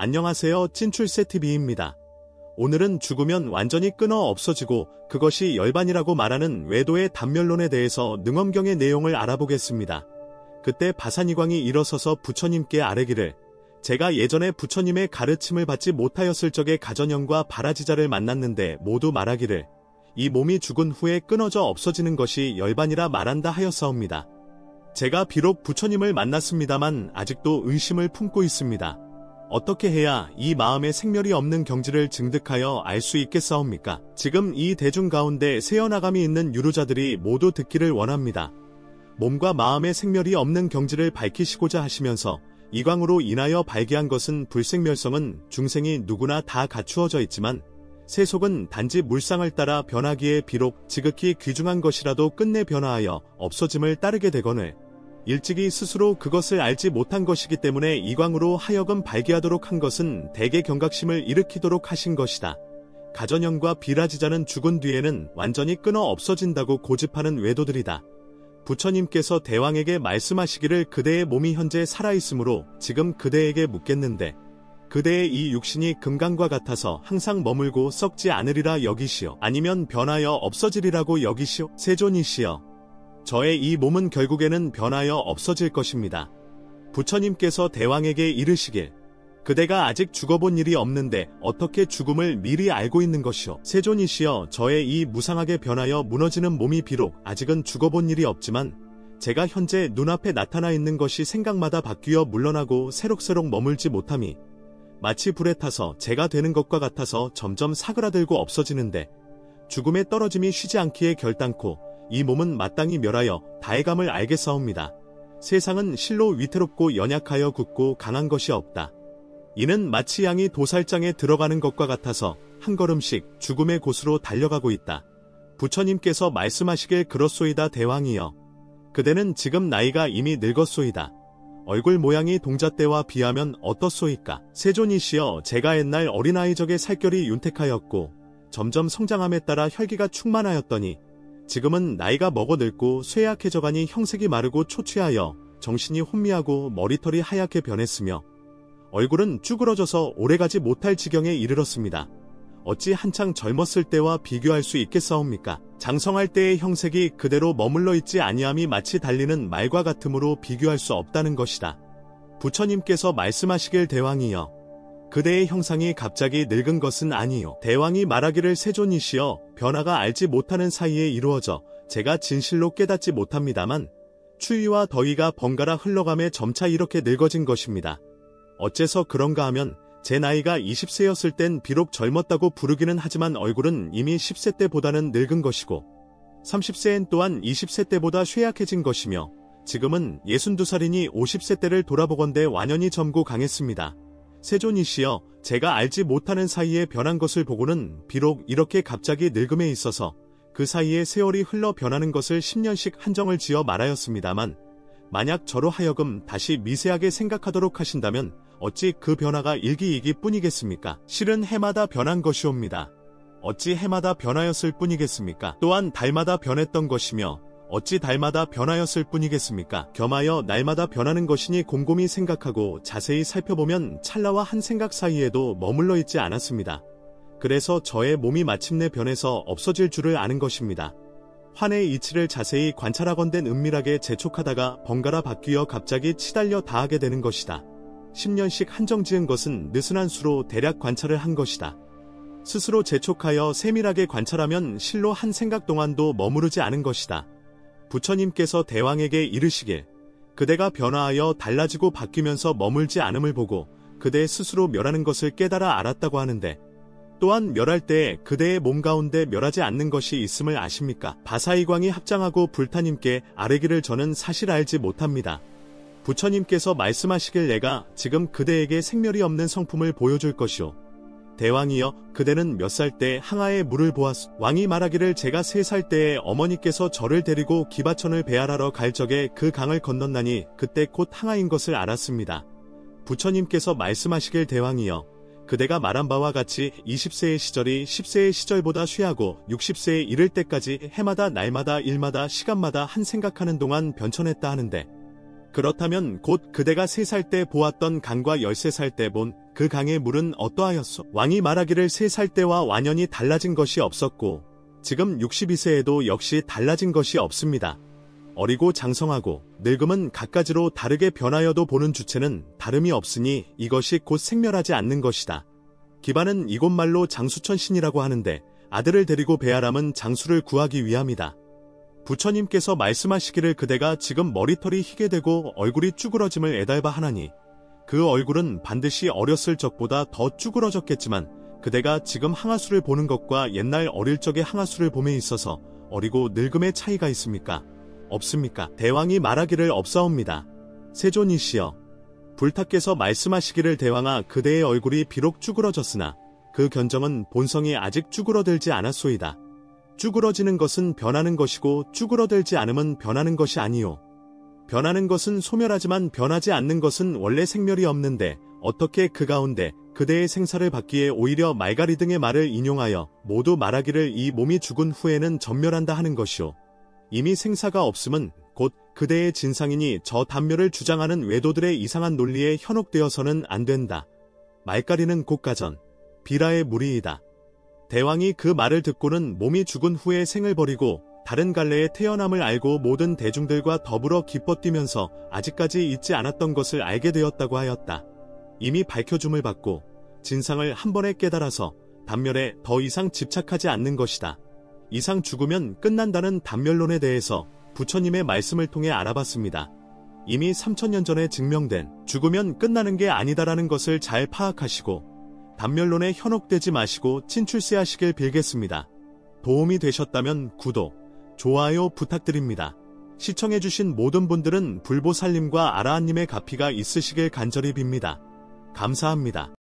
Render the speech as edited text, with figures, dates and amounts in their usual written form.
안녕하세요. 찐출세TV입니다. 오늘은 죽으면 완전히 끊어 없어지고 그것이 열반이라고 말하는 외도의 단멸론에 대해서 능엄경의 내용을 알아보겠습니다. 그때 바산이광이 일어서서 부처님께 아뢰기를 제가 예전에 부처님의 가르침을 받지 못하였을 적에 가전형과 바라지자를 만났는데 모두 말하기를 이 몸이 죽은 후에 끊어져 없어지는 것이 열반이라 말한다 하였사옵니다. 제가 비록 부처님을 만났습니다만 아직도 의심을 품고 있습니다. 어떻게 해야 이 마음의 생멸이 없는 경지를 증득하여 알 수 있겠사옵니까? 지금 이 대중 가운데 세어나감이 있는 유루자들이 모두 듣기를 원합니다. 몸과 마음의 생멸이 없는 경지를 밝히시고자 하시면서 이광으로 인하여 발기한 것은 불생멸성은 중생이 누구나 다 갖추어져 있지만 세속은 단지 물상을 따라 변하기에 비록 지극히 귀중한 것이라도 끝내 변화하여 없어짐을 따르게 되거늘 일찍이 스스로 그것을 알지 못한 것이기 때문에 이광으로 하여금 발기하도록 한 것은 대개 경각심을 일으키도록 하신 것이다. 가전형과 비라지자는 죽은 뒤에는 완전히 끊어 없어진다고 고집하는 외도들이다. 부처님께서 대왕에게 말씀하시기를 그대의 몸이 현재 살아있으므로 지금 그대에게 묻겠는데 그대의 이 육신이 금강과 같아서 항상 머물고 썩지 않으리라 여기시오 아니면 변하여 없어지리라고 여기시오. 세존이시여 저의 이 몸은 결국에는 변하여 없어질 것입니다. 부처님께서 대왕에게 이르시길 그대가 아직 죽어본 일이 없는데 어떻게 죽음을 미리 알고 있는 것이오. 세존이시여 저의 이 무상하게 변하여 무너지는 몸이 비록 아직은 죽어본 일이 없지만 제가 현재 눈앞에 나타나 있는 것이 생각마다 바뀌어 물러나고 새록새록 머물지 못함이 마치 불에 타서 재가 되는 것과 같아서 점점 사그라들고 없어지는데 죽음의 떨어짐이 쉬지 않기에 결단코 이 몸은 마땅히 멸하여 다해감을 알겠사옵니다. 세상은 실로 위태롭고 연약하여 굳고 강한 것이 없다. 이는 마치 양이 도살장에 들어가는 것과 같아서 한 걸음씩 죽음의 곳으로 달려가고 있다. 부처님께서 말씀하시길 그렇소이다 대왕이여. 그대는 지금 나이가 이미 늙었소이다. 얼굴 모양이 동자 때와 비하면 어떻소이까? 세존이시여 제가 옛날 어린아이 적의 살결이 윤택하였고 점점 성장함에 따라 혈기가 충만하였더니 지금은 나이가 먹어 늙고 쇠약해져가니 형색이 마르고 초췌하여 정신이 혼미하고 머리털이 하얗게 변했으며 얼굴은 쭈그러져서 오래가지 못할 지경에 이르렀습니다. 어찌 한창 젊었을 때와 비교할 수 있겠사옵니까? 장성할 때의 형색이 그대로 머물러 있지 아니함이 마치 달리는 말과 같으므로 비교할 수 없다는 것이다. 부처님께서 말씀하시길 대왕이여 그대의 형상이 갑자기 늙은 것은 아니요. 대왕이 말하기를 세존이시여 변화가 알지 못하는 사이에 이루어져 제가 진실로 깨닫지 못합니다만 추위와 더위가 번갈아 흘러가며 점차 이렇게 늙어진 것입니다. 어째서 그런가 하면 제 나이가 20세였을 땐 비록 젊었다고 부르기는 하지만 얼굴은 이미 10세 때보다는 늙은 것이고 30세엔 또한 20세 때보다 쇠약해진 것이며 지금은 62살이니 50세 때를 돌아보건대 완연히 젊고 강했습니다. 세존이시여 제가 알지 못하는 사이에 변한 것을 보고는 비록 이렇게 갑자기 늙음에 있어서 그 사이에 세월이 흘러 변하는 것을 10년씩 한정을 지어 말하였습니다만 만약 저로 하여금 다시 미세하게 생각하도록 하신다면 어찌 그 변화가 일기이기 뿐이겠습니까? 실은 해마다 변한 것이옵니다. 어찌 해마다 변하였을 뿐이겠습니까? 또한 달마다 변했던 것이며 어찌 달마다 변하였을 뿐이겠습니까? 겸하여 날마다 변하는 것이니 곰곰이 생각하고 자세히 살펴보면 찰나와 한 생각 사이에도 머물러 있지 않았습니다. 그래서 저의 몸이 마침내 변해서 없어질 줄을 아는 것입니다. 환의 이치를 자세히 관찰하건대 은밀하게 재촉하다가 번갈아 바뀌어 갑자기 치달려 다하게 되는 것이다. 10년씩 한정 지은 것은 느슨한 수로 대략 관찰을 한 것이다. 스스로 재촉하여 세밀하게 관찰하면 실로 한 생각 동안도 머무르지 않은 것이다. 부처님께서 대왕에게 이르시길 그대가 변화하여 달라지고 바뀌면서 머물지 않음을 보고 그대 스스로 멸하는 것을 깨달아 알았다고 하는데 또한 멸할 때에 그대의 몸 가운데 멸하지 않는 것이 있음을 아십니까? 바사이광이 합장하고 불타님께 아뢰기를 저는 사실 알지 못합니다. 부처님께서 말씀하시길 내가 지금 그대에게 생멸이 없는 성품을 보여줄 것이오. 대왕이여 그대는 몇 살 때 항아에 물을 보았소. 왕이 말하기를 제가 3살 때에 어머니께서 저를 데리고 기바천을 배알하러 갈 적에 그 강을 건넜나니 그때 곧 항아인 것을 알았습니다. 부처님께서 말씀하시길 대왕이여 그대가 말한 바와 같이 20세의 시절이 10세의 시절보다 쉬하고 60세에 이를 때까지 해마다 날마다 일마다 시간마다 한 생각하는 동안 변천했다 하는데 그렇다면 곧 그대가 3살 때 보았던 강과 13살 때 본 그 강의 물은 어떠하였소? 왕이 말하기를 3살 때와 완연히 달라진 것이 없었고 지금 62세에도 역시 달라진 것이 없습니다. 어리고 장성하고 늙음은 갖가지로 다르게 변하여도 보는 주체는 다름이 없으니 이것이 곧 생멸하지 않는 것이다. 기반은 이곳 말로 장수천신이라고 하는데 아들을 데리고 배아람은 장수를 구하기 위함이다. 부처님께서 말씀하시기를 그대가 지금 머리털이 희게 되고 얼굴이 쭈그러짐을 애달바 하나니 그 얼굴은 반드시 어렸을 적보다 더 쭈그러졌겠지만 그대가 지금 항아수를 보는 것과 옛날 어릴 적의 항아수를 봄에 있어서 어리고 늙음의 차이가 있습니까? 없습니까? 대왕이 말하기를 없사옵니다. 세존이시여, 불타께서 말씀하시기를 대왕아 그대의 얼굴이 비록 쭈그러졌으나 그 견정은 본성이 아직 쭈그러들지 않았소이다. 쭈그러지는 것은 변하는 것이고 쭈그러들지 않음은 변하는 것이 아니요. 변하는 것은 소멸하지만 변하지 않는 것은 원래 생멸이 없는데 어떻게 그 가운데 그대의 생사를 받기에 오히려 말가리 등의 말을 인용하여 모두 말하기를 이 몸이 죽은 후에는 전멸한다 하는 것이오. 이미 생사가 없음은 곧 그대의 진상이니 저 단멸을 주장하는 외도들의 이상한 논리에 현혹되어서는 안 된다. 말가리는 곧가전, 비라의 무리이다. 대왕이 그 말을 듣고는 몸이 죽은 후에 생을 버리고 다른 갈래에 태어남을 알고 모든 대중들과 더불어 기뻐 뛰면서 아직까지 잊지 않았던 것을 알게 되었다고 하였다. 이미 밝혀줌을 받고 진상을 한 번에 깨달아서 단멸에 더 이상 집착하지 않는 것이다. 이상 죽으면 끝난다는 단멸론에 대해서 부처님의 말씀을 통해 알아봤습니다. 이미 3000년 전에 증명된 죽으면 끝나는 게 아니다라는 것을 잘 파악하시고 단멸론에 현혹되지 마시고 친출세하시길 빌겠습니다. 도움이 되셨다면 구독, 좋아요 부탁드립니다. 시청해주신 모든 분들은 불보살님과 아라한님의 가피가 있으시길 간절히 빕니다. 감사합니다.